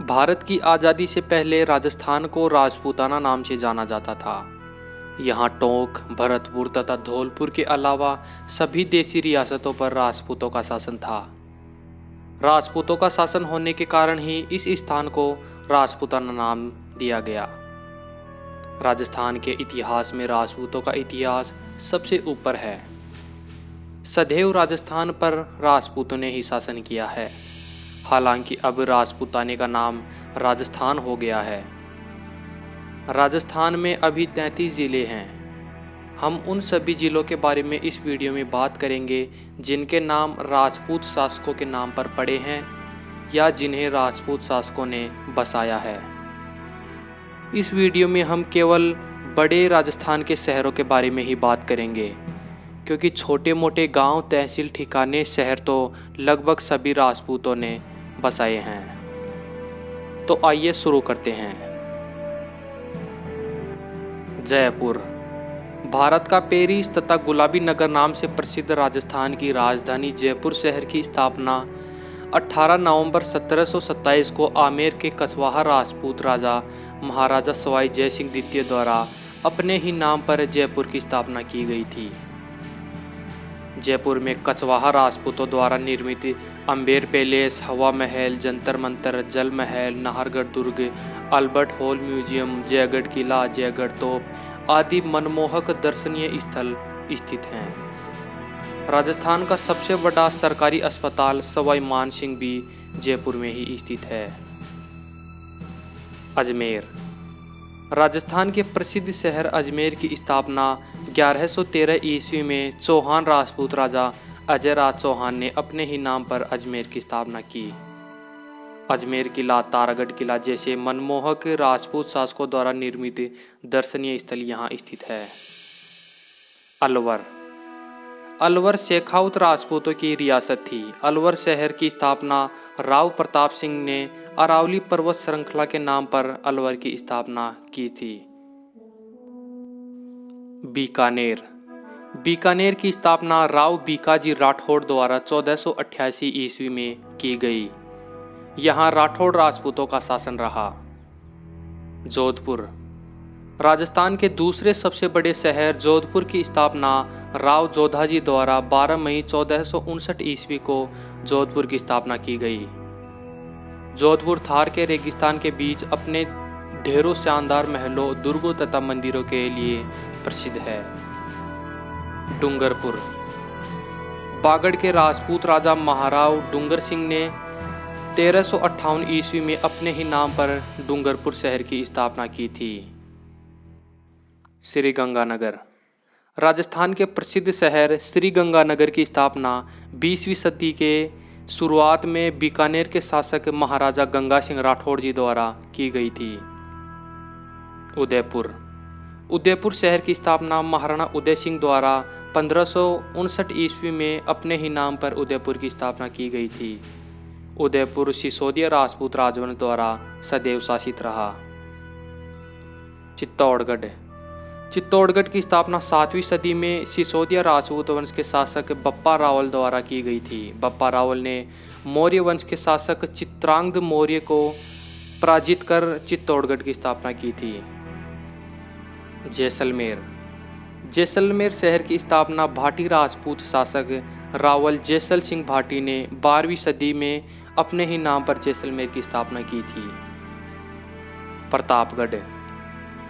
भारत की आज़ादी से पहले राजस्थान को राजपूताना नाम से जाना जाता था। यहाँ टोंक, भरतपुर तथा धौलपुर के अलावा सभी देसी रियासतों पर राजपूतों का शासन था। राजपूतों का शासन होने के कारण ही इस स्थान को राजपूताना नाम दिया गया। राजस्थान के इतिहास में राजपूतों का इतिहास सबसे ऊपर है। सदैव राजस्थान पर राजपूतों ने ही शासन किया है। हालांकि अब राजपूताने का नाम राजस्थान हो गया है। राजस्थान में अभी 33 ज़िले हैं। हम उन सभी ज़िलों के बारे में इस वीडियो में बात करेंगे जिनके नाम राजपूत शासकों के नाम पर पड़े हैं या जिन्हें राजपूत शासकों ने बसाया है। इस वीडियो में हम केवल बड़े राजस्थान के शहरों के बारे में ही बात करेंगे, क्योंकि छोटे मोटे गांव, तहसील, ठिकाने, शहर तो लगभग सभी राजपूतों ने बसाए हैं। तो आइए शुरू करते हैं। जयपुर भारत का पेरिस तथा गुलाबी नगर नाम से प्रसिद्ध राजस्थान की राजधानी जयपुर शहर की स्थापना 18 नवंबर 1727 को आमेर के कछवाहा राजपूत राजा महाराजा सवाई जय सिंह द्वितीय द्वारा अपने ही नाम पर जयपुर की स्थापना की गई थी। जयपुर में कछवाहा राजपूतों द्वारा निर्मित अम्बेर पैलेस, हवा महल, जंतर मंतर, जल महल, नाहरगढ़ दुर्ग, अल्बर्ट हॉल म्यूजियम, जयगढ़ किला, जयगढ़ तोप आदि मनमोहक दर्शनीय स्थल स्थित हैं। राजस्थान का सबसे बड़ा सरकारी अस्पताल सवाई मान सिंह भी जयपुर में ही स्थित है। अजमेर राजस्थान के प्रसिद्ध शहर अजमेर की स्थापना 1113 ईस्वी में चौहान राजपूत राजा अजय राज चौहान ने अपने ही नाम पर अजमेर की स्थापना की। अजमेर किला, तारागढ़ किला जैसे मनमोहक राजपूत शासकों द्वारा निर्मित दर्शनीय स्थल यहाँ स्थित है। अलवर अलवर शेखावत राजपूतों की रियासत थी। अलवर शहर की स्थापना राव प्रताप सिंह ने अरावली पर्वत श्रृंखला के नाम पर अलवर की स्थापना की थी। बीकानेर बीकानेर की स्थापना राव बीकाजी राठौड़ द्वारा 1488 ईस्वी में की गई। यहाँ राठौड़ राजपूतों का शासन रहा। जोधपुर राजस्थान के दूसरे सबसे बड़े शहर जोधपुर की स्थापना राव जोधाजी द्वारा 12 मई 1459 ईस्वी को जोधपुर की स्थापना की गई। जोधपुर थार के रेगिस्तान के बीच अपने ढेरों शानदार महलों, दुर्गों तथा मंदिरों के लिए प्रसिद्ध है। डूंगरपुर बागड़ के राजपूत राजा महाराव डूंगर सिंह ने 1358 ईस्वी में अपने ही नाम पर डूंगरपुर शहर की स्थापना की थी। श्रीगंगानगर राजस्थान के प्रसिद्ध शहर श्रीगंगानगर की स्थापना 20वीं सदी के शुरुआत में बीकानेर के शासक महाराजा गंगा सिंह राठौड़ जी द्वारा की गई थी। उदयपुर उदयपुर शहर की स्थापना महाराणा उदय सिंह द्वारा 1559 ईस्वी में अपने ही नाम पर उदयपुर की स्थापना की गई थी। उदयपुर सिसोदिया राजपूत राजवंश द्वारा सदैव शासित रहा। चित्तौड़गढ़ चित्तौड़गढ़ की स्थापना 7वीं सदी में सिसोदिया राजपूत वंश के शासक बप्पा रावल द्वारा की गई थी। बप्पा रावल ने मौर्य वंश के शासक चित्रांगद मौर्य को पराजित कर चित्तौड़गढ़ की स्थापना की थी। जैसलमेर जैसलमेर शहर की स्थापना भाटी राजपूत शासक रावल जैसल सिंह भाटी ने 12वीं सदी में अपने ही नाम पर जैसलमेर की स्थापना की थी।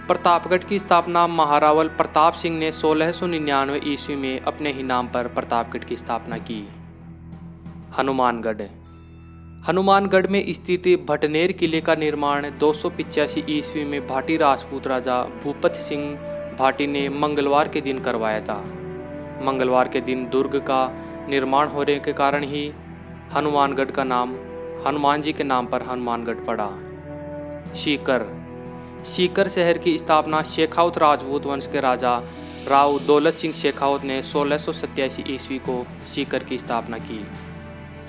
प्रतापगढ़ की स्थापना महारावल प्रताप सिंह ने 1699 ईस्वी में अपने ही नाम पर प्रतापगढ़ की स्थापना की। हनुमानगढ़ में स्थित भटनेर किले का निर्माण 285 ईस्वी में भाटी राजपूत राजा भूपत सिंह भाटी ने मंगलवार के दिन करवाया था। मंगलवार के दिन दुर्ग का निर्माण होने के कारण ही हनुमानगढ़ का नाम हनुमान जी के नाम पर हनुमानगढ़ पड़ा। सीकर शहर की स्थापना शेखावत राजपूत वंश के राजा राव दौलत सिंह शेखावत ने 1687 ईस्वी को सीकर की स्थापना की।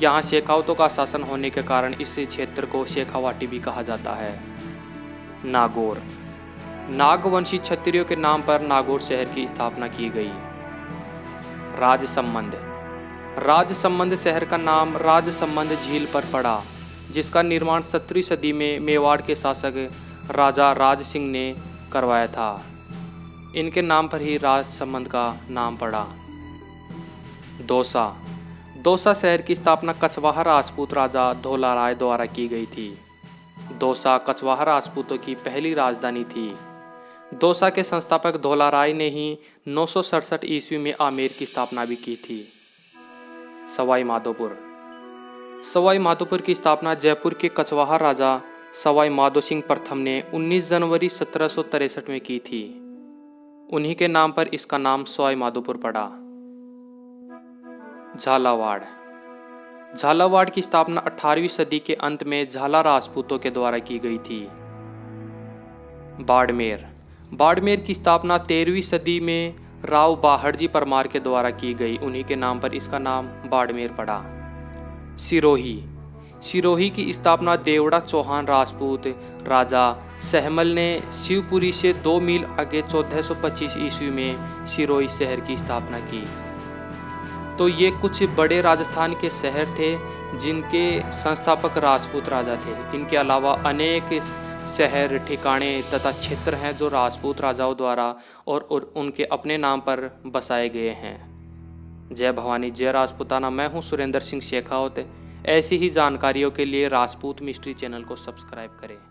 यहाँ शेखावतों का शासन होने के कारण इस क्षेत्र को शेखावाटी भी कहा जाता है। नागौर नागवंशी क्षत्रियों के नाम पर नागौर शहर की स्थापना की गई। राजसमंद शहर का नाम राजसमंद झील पर पड़ा। जिसका निर्माण 17वीं सदी में मेवाड़ के शासक राजा राज सिंह ने करवाया था। इनके नाम पर ही राजसमंद का नाम पड़ा। दौसा। दौसा शहर की स्थापना कछवाहा राजपूत राजा धौला राय द्वारा की गई थी। दौसा कछवाहा राजपूतों की पहली राजधानी थी। दौसा के संस्थापक धौला राय ने ही 967 ईस्वी में आमेर की स्थापना भी की थी। सवाई माधोपुर। सवाई माधोपुर की स्थापना जयपुर के कछवाहा राजा सवाई माधो सिंह प्रथम ने 19 जनवरी 1763 में की थी। उन्हीं के नाम पर इसका नाम सवाई माधोपुर पड़ा। झालावाड़। झालावाड़ की स्थापना 18वीं सदी के अंत में झाला राजपूतों के द्वारा की गई थी। बाड़मेर। बाड़मेर की स्थापना 13वीं सदी में राव बाहड़जी परमार के द्वारा की गई। उन्हीं के नाम पर इसका नाम बाड़मेर पड़ा। सिरोही। सिरोही की स्थापना देवड़ा चौहान राजपूत राजा सहमल ने शिवपुरी से 2 मील आगे 1425 ईस्वी में सिरोही शहर की स्थापना की। तो ये कुछ बड़े राजस्थान के शहर थे जिनके संस्थापक राजपूत राजा थे। इनके अलावा अनेक शहर, ठिकाने तथा क्षेत्र हैं जो राजपूत राजाओं द्वारा और उनके अपने नाम पर बसाए गए हैं। जय भवानी, जय राजपूताना। मैं हूं सुरेंद्र सिंह शेखावत। ऐसी ही जानकारियों के लिए राजपूत मिस्ट्री चैनल को सब्सक्राइब करें।